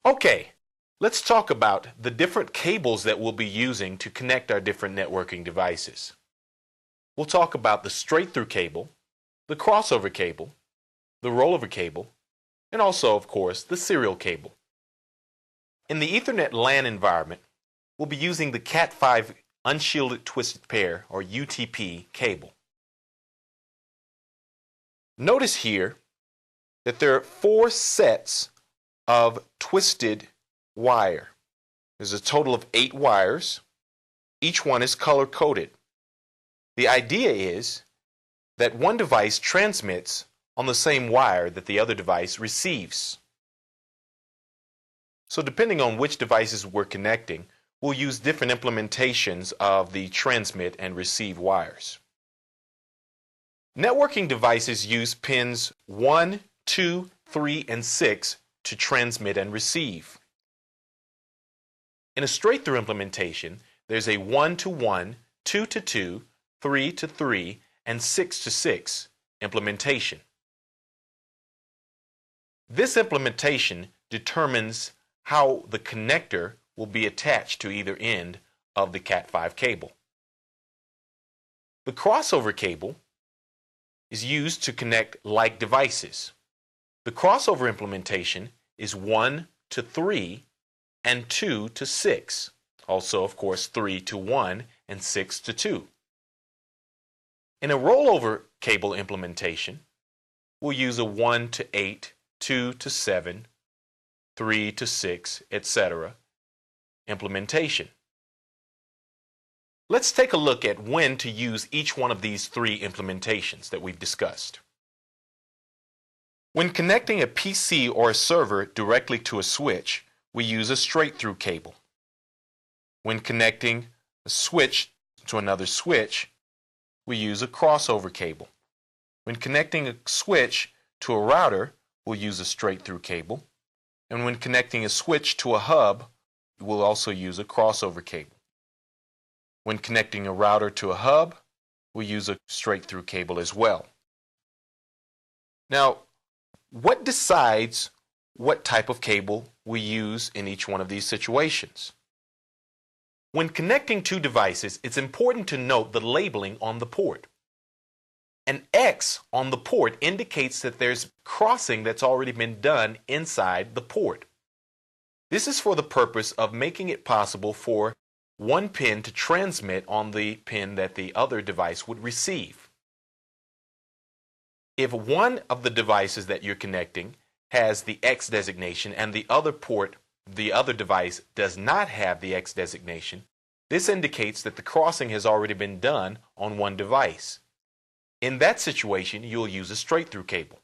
Okay, let's talk about the different cables that we'll be using to connect our different networking devices. We'll talk about the straight-through cable, the crossover cable, the rollover cable, and also, of course, the serial cable. In the Ethernet LAN environment, we'll be using the Cat5 unshielded twisted pair, or UTP, cable. Notice here that there are 4 sets of twisted wire. There's a total of 8 wires. Each one is color-coded. The idea is that one device transmits on the same wire that the other device receives. So depending on which devices we're connecting, we'll use different implementations of the transmit and receive wires. Networking devices use pins 1, 2, 3, and 6 to transmit and receive. In a straight-through implementation, there's a 1 to 1, 2 to 2, 3 to 3, and 6 to 6 implementation. This implementation determines how the connector will be attached to either end of the Cat5 cable. The crossover cable is used to connect like devices. The crossover implementation is 1 to 3 and 2 to 6. Also, of course, 3 to 1 and 6 to 2. In a rollover cable implementation, we'll use a 1 to 8, 2 to 7, 3 to 6, etc. implementation. Let's take a look at when to use each one of these 3 implementations that we've discussed. When connecting a PC or a server directly to a switch, we use a straight-through cable. When connecting a switch to another switch, we use a crossover cable. When connecting a switch to a router, we'll use a straight-through cable. And when connecting a switch to a hub, we'll also use a crossover cable. When connecting a router to a hub, we'll use a straight-through cable as well. Now, what decides what type of cable we use in each one of these situations? When connecting 2 devices, it's important to note the labeling on the port. An X on the port indicates that there's crossing that's already been done inside the port. This is for the purpose of making it possible for one pin to transmit on the pin that the other device would receive. If one of the devices that you're connecting has the X designation and the other device does not have the X designation, this indicates that the crossing has already been done on one device. In that situation, you'll use a straight-through cable.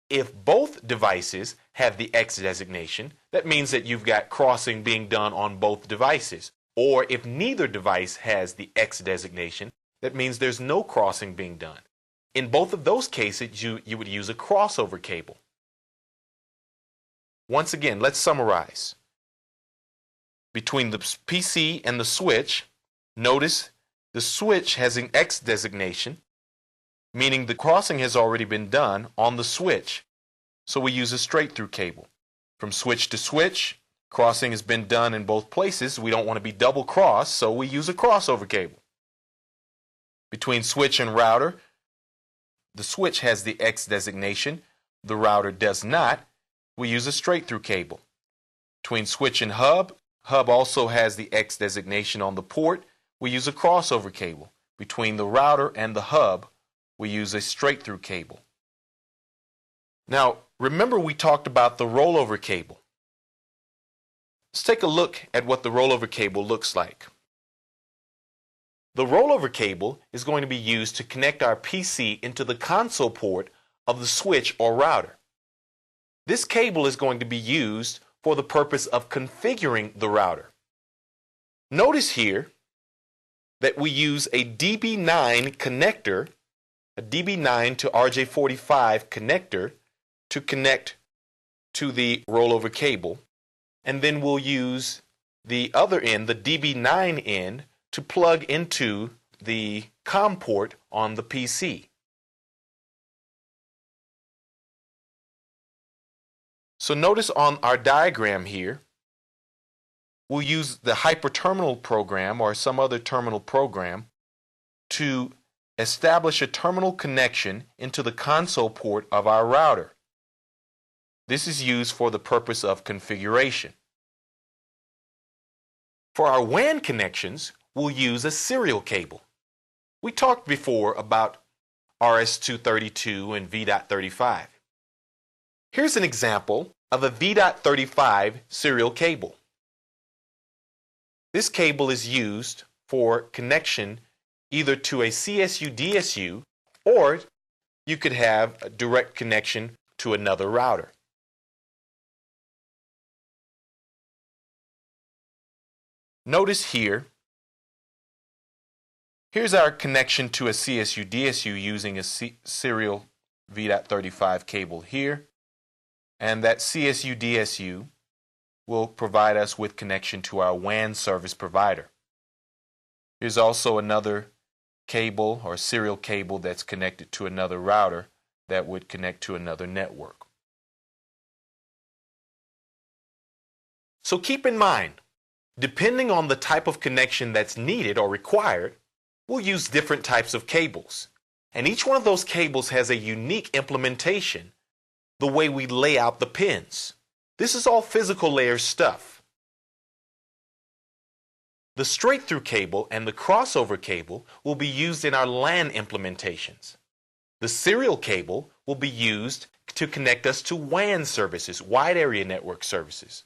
If both devices have the X designation, that means that you've got crossing being done on both devices. Or if neither device has the X designation, that means there's no crossing being done. In both of those cases, you would use a crossover cable. Once again, let's summarize. Between the PC and the switch, notice the switch has an X designation, meaning the crossing has already been done on the switch. So we use a straight-through cable. From switch to switch, crossing has been done in both places. We don't want to be double-crossed, so we use a crossover cable. Between switch and router, the switch has the X designation, the router does not. We use a straight-through cable. Between switch and hub also has the X designation on the port. We use a crossover cable. Between the router and the hub, we use a straight-through cable. Now, remember we talked about the rollover cable. Let's take a look at what the rollover cable looks like. The rollover cable is going to be used to connect our PC into the console port of the switch or router. This cable is going to be used for the purpose of configuring the router. Notice here that we use a DB9 connector, a DB9 to RJ45 connector to connect to the rollover cable, and then we'll use the other end, the DB9 end, to plug into the COM port on the PC. So notice on our diagram here, we'll use the hyperterminal program or some other terminal program to establish a terminal connection into the console port of our router. This is used for the purpose of configuration. For our WAN connections, we'll use a serial cable. We talked before about RS-232 and V.35. Here's an example of a V.35 serial cable. This cable is used for connection either to a CSU-DSU, or you could have a direct connection to another router. Notice here's our connection to a CSU-DSU using a serial V.35 cable here, and that CSU-DSU will provide us with connection to our WAN service provider. Here's also another cable or serial cable that's connected to another router that would connect to another network. So keep in mind, depending on the type of connection that's needed or required, we'll use different types of cables. And each one of those cables has a unique implementation, the way we lay out the pins. This is all physical layer stuff. The straight-through cable and the crossover cable will be used in our LAN implementations. The serial cable will be used to connect us to WAN services, wide area network services.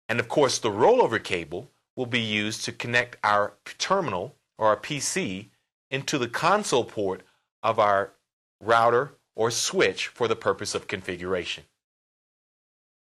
And of course, the rollover cable will be used to connect our terminal or our PC into the console port of our router or switch for the purpose of configuration.